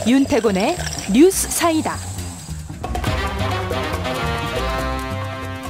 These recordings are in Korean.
윤태곤의 뉴스 사이다.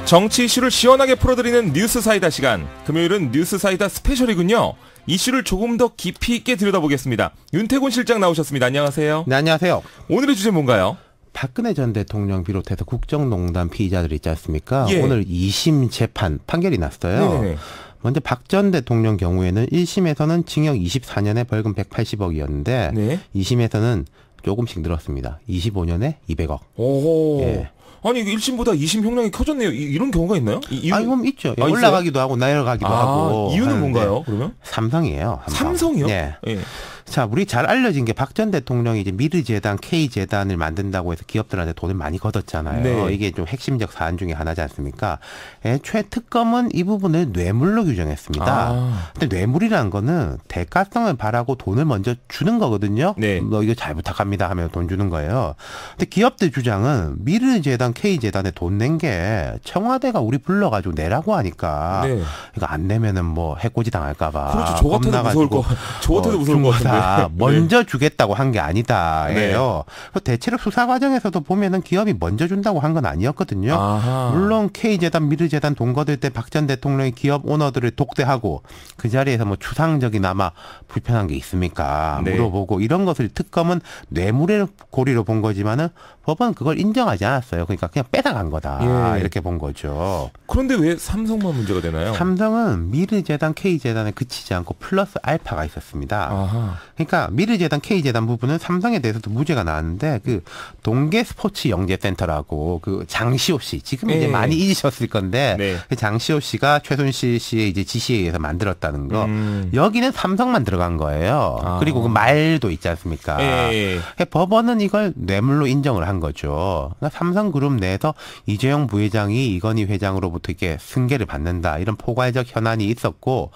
정치 이슈를 시원하게 풀어드리는 뉴스 사이다 시간. 금요일은 뉴스 사이다 스페셜이군요. 이슈를 조금 더 깊이 있게 들여다보겠습니다. 윤태곤 실장 나오셨습니다. 안녕하세요. 네, 안녕하세요. 오늘의 주제 뭔가요? 박근혜 전 대통령 비롯해서 국정농단 피의자들 있지 않습니까? 예. 오늘 2심 재판 판결이 났어요. 네네. 먼저 박 전 대통령 경우에는 1심에서는 징역 24년에 벌금 180억이었는데 네. 2심에서는 조금씩 늘었습니다. 25년에 200억. 오호. 예. 아니 1심보다 2심 형량이 커졌네요. 이런 경우가 있나요? 그럼 있죠. 아, 올라가기도 하고 내려가기도 하고. 이유는 하는데 뭔가요? 그러면? 삼성이에요. 삼성이요? 네. 예. 자, 우리 잘 알려진 게 박 전 대통령이 이제 미르재단, K재단을 만든다고 해서 기업들한테 돈을 많이 걷었잖아요. 네. 이게 좀 핵심적 사안 중에 하나지 않습니까? 애초에 특검은 이 부분을 뇌물로 규정했습니다. 근데 뇌물이라는 거는 대가성을 바라고 돈을 먼저 주는 거거든요. 네. 너 이거 잘 부탁합니다 하면 돈 주는 거예요. 근데 기업들 주장은 미르재단, K재단에 돈 낸 게 청와대가 우리 불러가지고 내라고 하니까 네. 이거 안 내면은 뭐 해코지 당할까봐. 그렇죠. 저 같아도 무서울 거. 저 같아도 무서울 것 같은데. 먼저 주겠다고 한 게 아니다예요. 네. 대체로 수사 과정에서도 보면은 기업이 먼저 준다고 한 건 아니었거든요. 아하. 물론 K재단, 미르재단 돈 거둘 때 박 전 대통령이 기업 오너들을 독대하고 그 자리에서 뭐 추상적이나마 불편한 게 있습니까? 네. 물어보고 이런 것을 특검은 뇌물의 고리로 본 거지만은 법은 그걸 인정하지 않았어요. 그러니까 그냥 뺏어간 거다. 예. 이렇게 본 거죠. 그런데 왜 삼성만 문제가 되나요? 삼성은 미르재단, K재단에 그치지 않고 플러스 알파가 있었습니다. 아하. 그러니까 미르재단, K재단 부분은 삼성에 대해서도 무죄가 나왔는데 그 동계 스포츠 영재센터라고 그 장시호 씨 지금 이제 많이 잊으셨을 건데 네. 그 장시호 씨가 최순실 씨의 이제 지시에 의해서 만들었다는 거 여기는 삼성만 들어간 거예요. 그리고 그 말도 있지 않습니까? 예. 법원은 이걸 뇌물로 인정을 한 거죠. 그러니까 삼성그룹 내에서 이재용 부회장이 이건희 회장으로부터 이렇게 승계를 받는다 이런 포괄적 현안이 있었고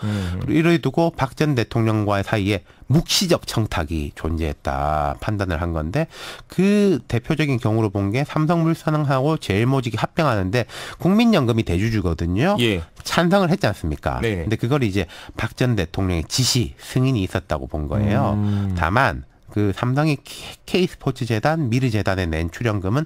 이를 두고 박 전 대통령과의 사이에 묵시적 청탁이 존재했다 판단을 한 건데 그 대표적인 경우로 본 게 삼성물산하고 제일모직이 합병하는데 국민연금이 대주주거든요. 예. 찬성을 했지 않습니까? 네. 근데 그걸 이제 박 전 대통령의 지시 승인이 있었다고 본 거예요. 다만 그 삼성이 K스포츠재단, 미르재단에 낸 출연금은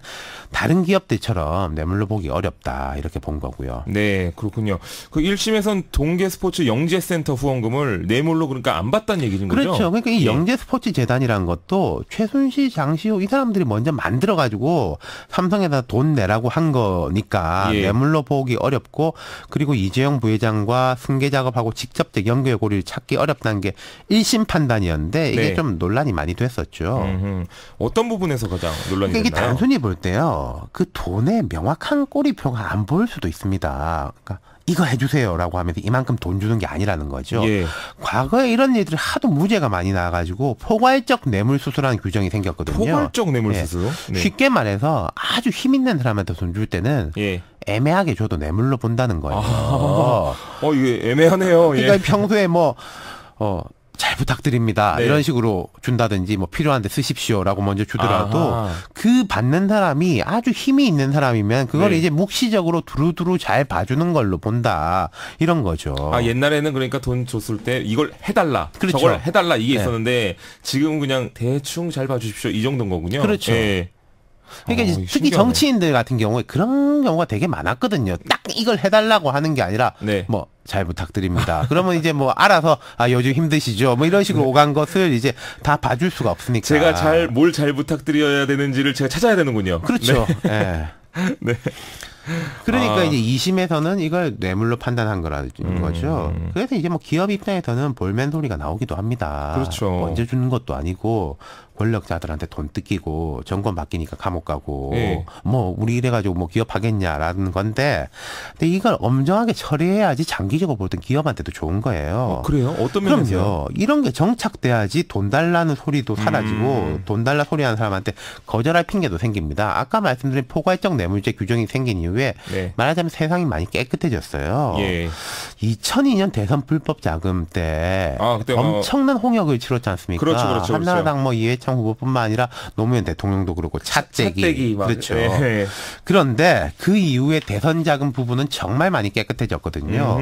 다른 기업들처럼 뇌물로 보기 어렵다 이렇게 본 거고요. 네, 그렇군요. 그 1심에선 동계스포츠 영재센터 후원금을 뇌물로 그러니까 안 받다는 얘기인 거죠? 그렇죠. 그러니까 이 영재스포츠재단이라는 것도 최순실, 장시호 이 사람들이 먼저 만들어가지고 삼성에다 돈 내라고 한 거니까 뇌물로 보기 어렵고 그리고 이재용 부회장과 승계 작업하고 직접적 연결고리를 찾기 어렵다는 게 1심 판단이었는데 이게 좀 논란이 많이 됐었죠. 어떤 부분에서 가장 논란이 이게 됐나요? 단순히 볼 때요. 그 돈에 명확한 꼬리표가 안 보일 수도 있습니다. 그러니까 이거 해주세요라고 하면서 이만큼 돈 주는 게 아니라는 거죠. 예. 과거에 이런 일들이 하도 무죄가 많이 나와가지고 포괄적 뇌물수수라는 규정이 생겼거든요. 포괄적 뇌물수수? 네. 쉽게 말해서 아주 힘 있는 사람한테 돈 줄 때는 애매하게 줘도 뇌물로 본다는 거예요. 이게 애매하네요. 그러니까 평소에 잘 부탁드립니다. 네. 이런 식으로 준다든지 뭐 필요한데 쓰십시오라고 먼저 주더라도 그 받는 사람이 아주 힘이 있는 사람이면 그걸 이제 묵시적으로 두루두루 잘 봐주는 걸로 본다. 이런 거죠. 옛날에는 그러니까 돈 줬을 때 이걸 해달라. 그렇죠. 저걸 해달라 이게 있었는데 지금은 그냥 대충 잘 봐주십시오. 이 정도인 거군요. 그렇죠. 예. 그러니까 이제 특히 신기하네. 정치인들 같은 경우에 그런 경우가 되게 많았거든요. 딱 이걸 해달라고 하는 게 아니라 뭐 잘 부탁드립니다. 그러면 이제 뭐 알아서 요즘 힘드시죠. 뭐 이런 식으로 오간 것을 이제 다 봐줄 수가 없으니까. 제가 뭘 잘 부탁드려야 되는지를 제가 찾아야 되는군요. 그렇죠. 네. 네. 그러니까 이제 2심에서는 이걸 뇌물로 판단한 거라는 거죠. 그래서 이제 뭐 기업 입장에서는 볼멘 소리가 나오기도 합니다. 그렇죠. 먼저 주는 것도 아니고 권력자들한테 돈 뜯기고 정권 바뀌니까 감옥 가고 뭐 우리 이래가지고 뭐 기업하겠냐라는 건데 근데 이걸 엄정하게 처리해야지 장기적으로 볼 땐 기업한테도 좋은 거예요. 그래요? 어떤 면에서요? 그럼요. 이런 게 정착돼야지 돈 달라는 소리도 사라지고 돈 달라 소리하는 사람한테 거절할 핑계도 생깁니다. 아까 말씀드린 포괄적 뇌물죄 규정이 생긴 이후에 말하자면 세상이 많이 깨끗해졌어요. 2002년 대선 불법 자금 때 그때 엄청난 홍역을 치렀지 않습니까? 그렇죠. 한나라당 뭐 이해찬 이재명 후보뿐만 아니라 노무현 대통령도 그렇고 차떼기 그렇죠. 네. 그런데 그 이후에 대선 자금 부분은 정말 많이 깨끗해졌거든요.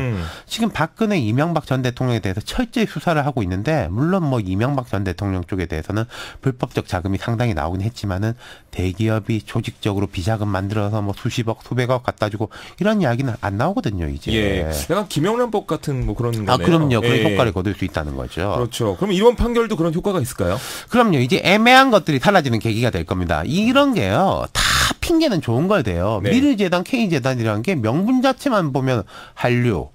지금 박근혜, 이명박 전 대통령에 대해서 철저히 수사를 하고 있는데 물론 뭐 이명박 전 대통령 쪽에 대해서는 불법적 자금이 상당히 나오긴 했지만은 대기업이 조직적으로 비자금 만들어서 뭐 수십억, 수백억 갖다 주고 이런 이야기는 안 나오거든요, 이제. 예. 약간 김영란법 같은 뭐 그런 거네요. 그럼요. 그런 예. 효과를 거둘 수 있다는 거죠. 그렇죠. 그럼 이번 판결도 그런 효과가 있을까요? 그럼요. 이제 애매한 것들이 사라지는 계기가 될 겁니다. 이런 게요. 다 핑계는 좋은 걸 돼요. 네. 미르재단, K재단이라는 게 명분 자체만 보면 한류,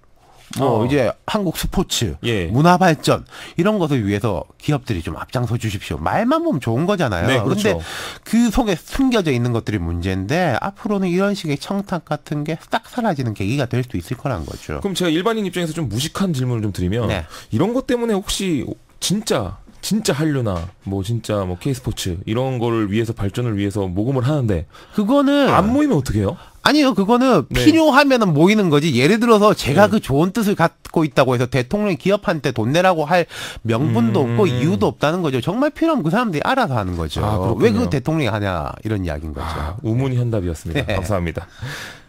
뭐 이제 한국 스포츠, 예. 문화발전 이런 것을 위해서 기업들이 좀 앞장서 주십시오. 말만 보면 좋은 거잖아요. 네, 그렇죠. 그런데 그 속에 숨겨져 있는 것들이 문제인데 앞으로는 이런 식의 청탁 같은 게 싹 사라지는 계기가 될 수 있을 거란 거죠. 그럼 제가 일반인 입장에서 좀 무식한 질문을 좀 드리면 네. 이런 것 때문에 혹시 진짜 한류나 뭐 진짜 뭐 K스포츠 이런 거를 위해서 발전을 위해서 모금을 하는데 그거는 안 모이면 어떻게 해요? 아니요, 그거는 네. 필요하면은 모이는 거지. 예를 들어서 제가 그 좋은 뜻을 갖고 있다고 해서 대통령이 기업한테 돈 내라고 할 명분도 없고 이유도 없다는 거죠. 정말 필요하면 그 사람들이 알아서 하는 거죠. 그렇군요. 왜 그 대통령이 하냐 이런 이야기인 거죠. 우문이 현답이었습니다. 네. 감사합니다.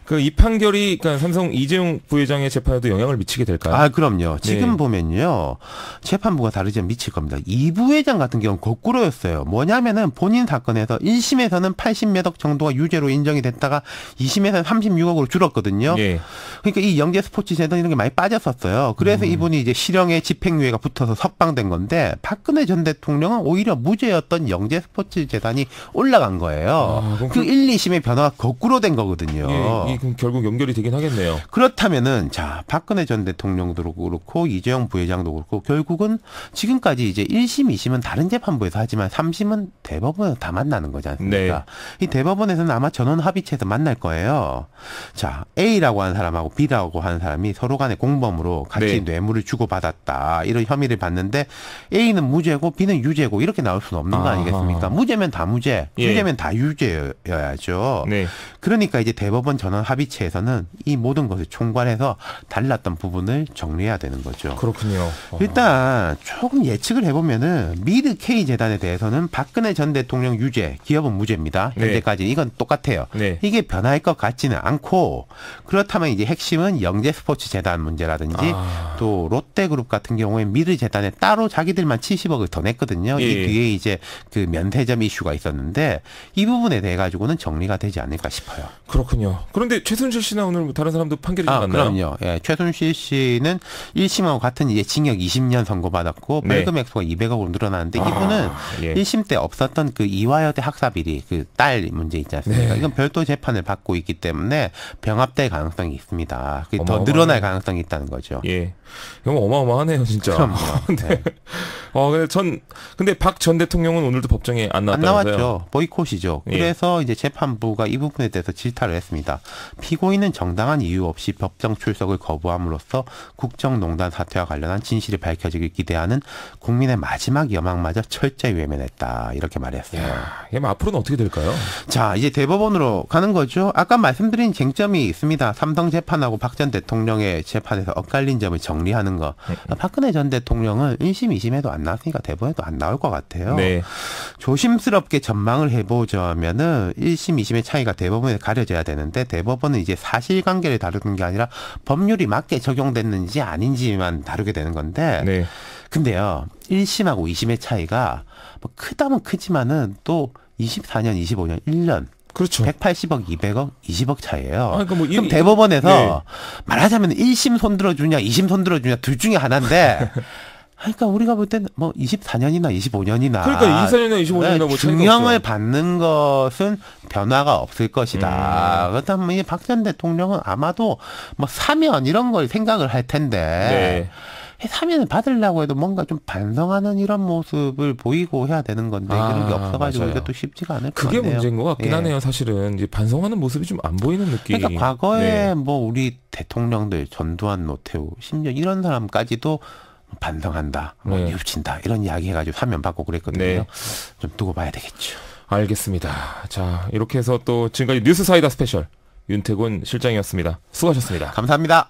그 이 판결이 그러니까 삼성 이재용 부회장의 재판에도 영향을 미치게 될까요? 그럼요. 지금 네. 보면요. 재판부가 다르지만 미칠 겁니다. 이 부회장 같은 경우는 거꾸로였어요. 뭐냐면은 본인 사건에서 1심에서는 80몇억 정도가 유죄로 인정이 됐다가 2심에서는 36억으로 줄었거든요. 예. 그러니까 이 영재 스포츠 재단 이런 게 많이 빠졌었어요. 그래서 이분이 이제 실형에 집행유예가 붙어서 석방된 건데 박근혜 전 대통령은 오히려 무죄였던 영재 스포츠 재단이 올라간 거예요. 그럼 그 1, 2심의 변화가 거꾸로 된 거거든요. 예, 그럼 결국 연결이 되긴 하겠네요. 그렇다면은 자 박근혜 전 대통령도 그렇고 이재용 부회장도 그렇고 결국은 지금까지 이제 1심, 2심은 다른 재판부에서 하지만 3심은 대법원에서 다 만나는 거지 않습니까? 이 대법원에서는 아마 전원 합의체에서 만날 거예요. 자 A라고 하는 사람하고 B라고 하는 사람이 서로 간에 공범으로 같이 뇌물을 주고받았다 이런 혐의를 받는데 A는 무죄고 B는 유죄고 이렇게 나올 수는 없는 거 아니겠습니까? 무죄면 다 무죄, 유죄면 다 유죄여야죠. 네. 그러니까 이제 대법원 전원 합의체에서는 이 모든 것을 총괄해서 달랐던 부분을 정리해야 되는 거죠. 그렇군요. 일단 조금 예측을 해보면은 미드 K 재단에 대해서는 박근혜 전 대통령 유죄, 기업은 무죄입니다. 현재까지 이건 똑같아요. 네. 이게 변할 것 같지는 않고 그렇다면 이제 핵심은 영재 스포츠 재단 문제라든지 또 롯데그룹 같은 경우에 미드 재단에 따로 자기들만 70억을 더 냈거든요. 예. 이 뒤에 이제 그 면세점 이슈가 있었는데 이 부분에 대해 가지고는 정리가 되지 않을까 싶어요. 그렇군요. 그런데 최순실 씨나 오늘 뭐 다른 사람도 판결이 좀 났나요? 그럼요. 예, 최순실 씨는 1심하고 같은 이제 징역 20년 선고받았고 벌금 액수가 200억으로 늘어나는데 이분은 1심 때 없었던 그 이화여대 학사 비리 그 딸 문제 있지 않습니까? 이건 별도 재판을 받고 있기 때문에 병합될 가능성이 있습니다. 그게 더 늘어날 가능성이 있다는 거죠. 예. 이거 어마어마하네요, 진짜. 그럼요. 네. 근데 박 전 대통령은 오늘도 법정에 안 나왔다면서요? 나왔죠. 보이콧이죠. 그래서 이제 재판부가 이 부분에 대해서 질타를 했습니다. 피고인은 정당한 이유 없이 법정 출석을 거부함으로써 국정농단 사태와 관련한 진실이 밝혀지길 기대하는 국민의 마지막 여망마저 철저히 외면했다. 이렇게 말했어요. 그럼 앞으로는 어떻게 될까요? 자, 이제 대법원으로 가는 거죠. 아까 말씀드린 쟁점이 있습니다. 삼성 재판하고 박 전 대통령의 재판에서 엇갈린 점을 정리하는 거. 박근혜 전 대통령은 1심, 2심에도 안 나왔으니까 대법원에도 안 나올 것 같아요. 네. 조심스럽게 전망을 해보자면은 1심, 2심의 차이가 대법원에 가려져야 되는데 대법원은 이제 사실관계를 다루는 게 아니라 법률이 맞게 적용됐는지 아닌지만 다루게 되는 건데 네. 근데요. 1심하고 2심의 차이가 뭐 크다면 크지만은 또 24년, 25년, 1년 그렇죠. 180억, 200억, 20억 차이예요. 그러니까 뭐 그럼 대법원에서 말하자면 1심 손들어주냐, 2심 손들어주냐 둘 중에 하나인데 그러니까 우리가 볼 때는 뭐 24년이나 25년이나 그러니까 24년이나 25년이나 뭐 중형을 받는 것은 변화가 없을 것이다. 그렇다면 이 박 전 대통령은 아마도 뭐 사면 이런 걸 생각을 할 텐데 사면을 받으려고 해도 뭔가 좀 반성하는 이런 모습을 보이고 해야 되는 건데 그런 게 없어가지고 이것도 쉽지가 않을 것 같네요. 그게 문제인 것 같긴 하네요. 사실은 이제 반성하는 모습이 좀 안 보이는 느낌. 그러니까 과거에 뭐 우리 대통령들 전두환, 노태우 심지어 이런 사람까지도 반성한다, 뭐 뉘우친다 이런 이야기 해가지고 사면 받고 그랬거든요. 좀 두고 봐야 되겠죠. 알겠습니다. 자, 이렇게 해서 또 지금까지 뉴스 사이다 스페셜 윤태곤 실장이었습니다. 수고하셨습니다. 감사합니다.